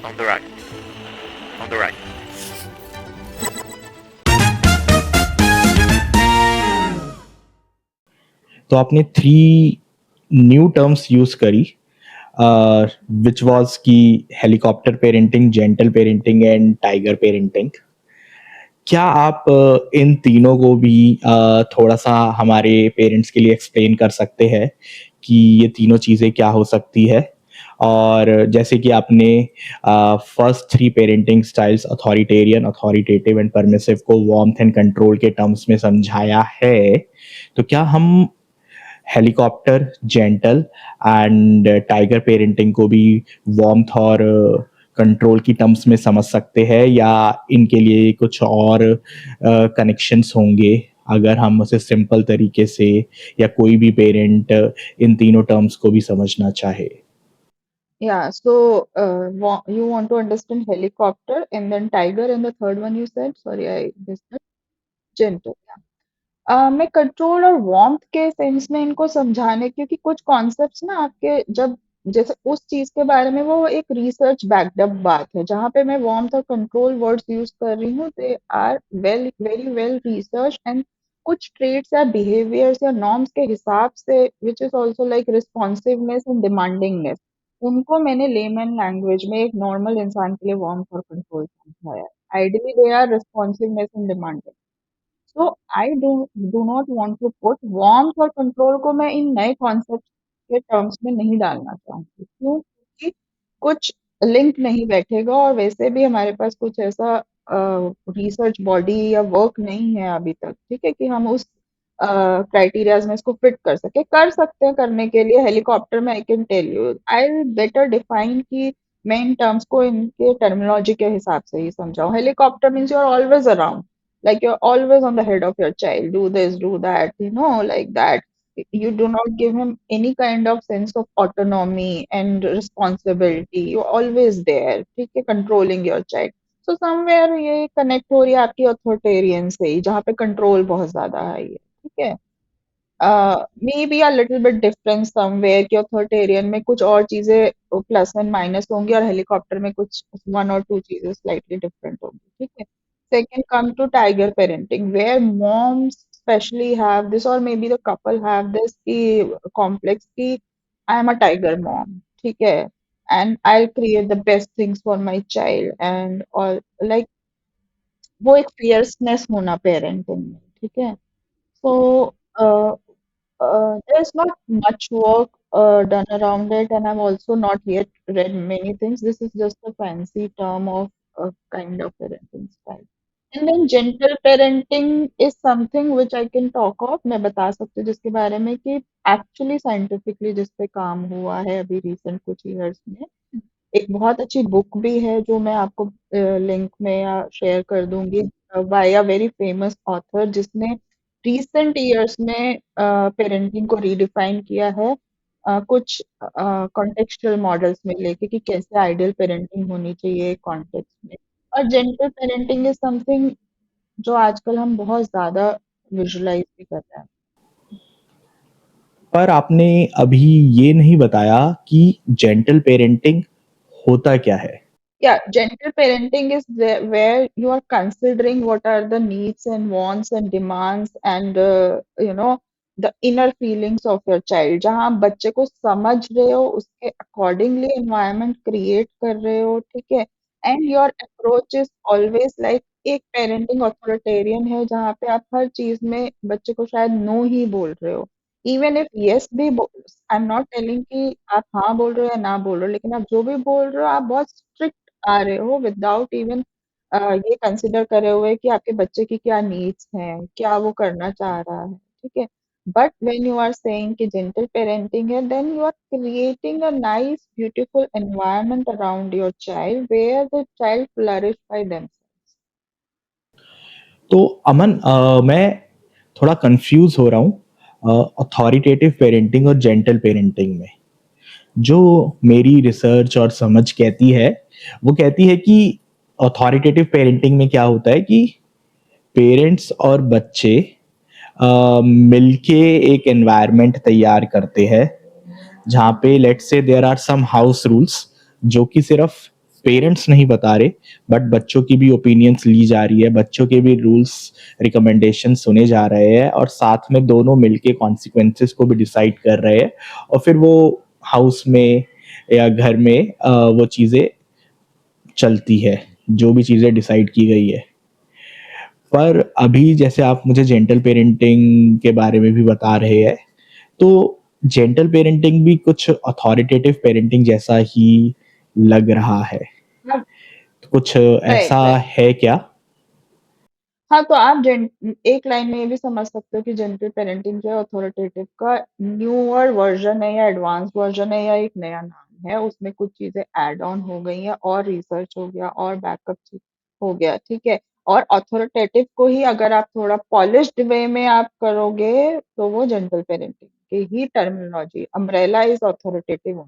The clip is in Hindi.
On the right. On the right. तो आपने 3 न्यू टर्म्स यूज़ करी, व्हिच वाज़ कि helicopter parenting, gentle parenting and tiger parenting. क्या आप इन तीनों को भी थोड़ा-सा हमारे पेरेंट्स के लिए एक्सप्लेन कर सकते हैं कि ये तीनों चीज़ें क्या हो सकती है? और जैसे कि आपने first 3 parenting styles authoritarian, authoritative and permissive को वार्म्थ एंड कंट्रोल के टर्म्स में समझाया है, तो क्या हम helicopter, gentle and tiger parenting को भी वार्म्थ और कंट्रोल की टर्म्स में समझ सकते हैं, या इनके लिए कुछ और कनेक्शंस होंगे अगर हम उसे सिंपल तरीके से, या कोई भी पेरेंट इन तीनों टर्म्स को भी समझना चाहे? Yeah, so you want to understand helicopter and then tiger and the third one you said? Sorry, I missed it. Gentle. मैं कंट्रोल और वार्मथ के सेंस में इनको समझाने, क्योंकि कुछ कॉन्सेप्ट्स ना आपके जब जैसे उस चीज के बारे में वो एक रिसर्च बैक्ड अप बात है, जहाँ पे मैं वार्मथ और कंट्रोल वर्ड्स यूज कर रही हूँ, they are very well research, and कुछ ट्रेट्स या बिहेवियर्स या नॉर्म्स के हिसाब से which is also like responsiveness and demandingness, उनको मैंने लेमन लैंग्वेज में एक नॉर्मल इंसान के लिए वार्मथ और कंट्रोल समझाया है। Ideally they are responsiveness and demanding. So I do not want to put warmth और कंट्रोल को मैं इन नए कॉन्सेप्ट के टर्म्स में नहीं डालना चाहूंगी। क्यों? क्योंकि कुछ लिंक नहीं बैठेगा, और वैसे भी हमारे पास कुछ ऐसा रिसर्च बॉडी या वर्क नहीं है अभी तक, ठीक है, कि हम उस क्राइटेरियाज में इसको फिट कर सकते हैं। करने के लिए हेलीकॉप्टर में I can tell you I better define कि मैं इन टर्म्स को इनके टर्मिनोलॉजी के हिसाब से ही समझाऊं। Helicopter means you are always around, like you're always on the head of your child, do this, do that, like that. You do not give him any kind of sense of autonomy and responsibility. You're always there, ठीक है, controlling your child. So somewhere ये connect हो रही है आपकी अथॉरिटेरियन से ही, जहाँ पे कंट्रोल बहुत ज्यादा है, ये ठीक है। May be a little bit difference somewhere कि अथॉरिटेरियन में कुछ और चीजें प्लस एंड माइनस होंगी, और हेलीकॉप्टर में कुछ वन और टू चीजें स्लाइटली डिफरेंट होंगी, ठीक है। Second, come to tiger parenting, where moms especially have this, or maybe the couple have this की complex कि I am a tiger mom, ठीक है, and I'll create the best things for my child, and all like वो एक fierceness होना parenting में, ठीक है। So uh, there's not much work done around it, and I've also not yet read many things. This is just a fancy term of a kind of parenting style. And then gentle parenting is something which I can talk of. मैं बता सकती हूँ जिसके बारे में कि actually scientifically जिस पे काम हुआ है अभी recent कुछ years में। एक बहुत अच्छी बुक भी है जो मैं आपको लिंक में या शेयर कर दूंगी, by a very famous author, जिसने रिसेंट इयर्स में पेरेंटिंग को रीडिफाइन किया है, कुछ कॉन्टेक्सचुअल मॉडल्स में लेके कि कैसे आइडियल पेरेंटिंग होनी चाहिए कॉन्टेक्स्ट में। और जेंटल पेरेंटिंग इज समथिंग जो आजकल हम बहुत ज्यादा विजुलाइज भी कर रहे हैं। पर आपने अभी ये नहीं बताया कि जेंटल पेरेंटिंग होता क्या है? Yeah, gentle parenting is where you are considering what are the needs and wants and demands and the inner feelings of your child, जहाँ आप बच्चे को समझ रहे हो, उसके accordingly environment create कर रहे हो, ठीक है। And your approach is always like एक parenting authoritarian है, जहाँ पे आप हर चीज में बच्चे को शायद नो ही बोल रहे हो। इवन इफ यस भी, आई एम नॉट टेलिंग कि आप हाँ बोल रहे हो या ना बोल रहे हो, लेकिन आप जो भी बोल रहे हो आप बहुत स्ट्रिक्ट आ रहे हो, विदाउट इवन ये कंसिडर करे हुए कि आपके बच्चे की क्या नीड्स हैं, क्या वो करना चाह रहा है, ठीक है। But when you are saying कि जेंटल पेरेंटिंग है, then you are creating a nice beautiful environment around your child where the child flourish by themselves. तो अमन, मैं थोड़ा कंफ्यूज हो रहा हूँ अथॉरिटेटिव पेरेंटिंग और जेंटल पेरेंटिंग में। जो मेरी रिसर्च और समझ कहती है, वो कहती है कि अथॉरिटेटिव पेरेंटिंग में क्या होता है कि पेरेंट्स और बच्चे मिलके एक एनवायरनमेंट तैयार करते हैं, जहाँ पे let's say there are some house rules जो कि सिर्फ पेरेंट्स नहीं बता रहे, बट बच्चों की भी ओपिनियंस ली जा रही है, बच्चों के भी रूल्स रिकमेंडेशन सुने जा रहे हैं और साथ में दोनों मिलके कॉन्सिक्वेंसेस को भी डिसाइड कर रहे हैं और फिर वो हाउस में या घर में वो चीज़ें चलती है, जो भी चीज़ें डिसाइड की गई है। पर अभी जैसे आप मुझे जेंटल पेरेंटिंग के बारे में भी बता रहे हैं, तो जेंटल पेरेंटिंग भी कुछ अथॉरिटेटिव पेरेंटिंग जैसा ही लग रहा है। हाँ, कुछ राइट, ऐसा राइट। है क्या? हाँ, तो आप एक लाइन में ये भी समझ सकते हो कि जेंटल पेरेंटिंग जो है अथॉरिटेटिव का न्यूअर वर्जन है या एडवांस वर्जन है या एक नया नाम है। उसमें कुछ चीजें ऐड ऑन हो गई हैं और रिसर्च हो गया और बैकअप हो गया, ठीक है। और अथॉरिटेटिव को ही अगर आप थोड़ा पॉलिश्ड वे में आप करोगे तो वो जेंटल पेरेंटिंग की ही टर्मिनोलॉजी, अम्ब्रेला इज अथॉरिटेटिव।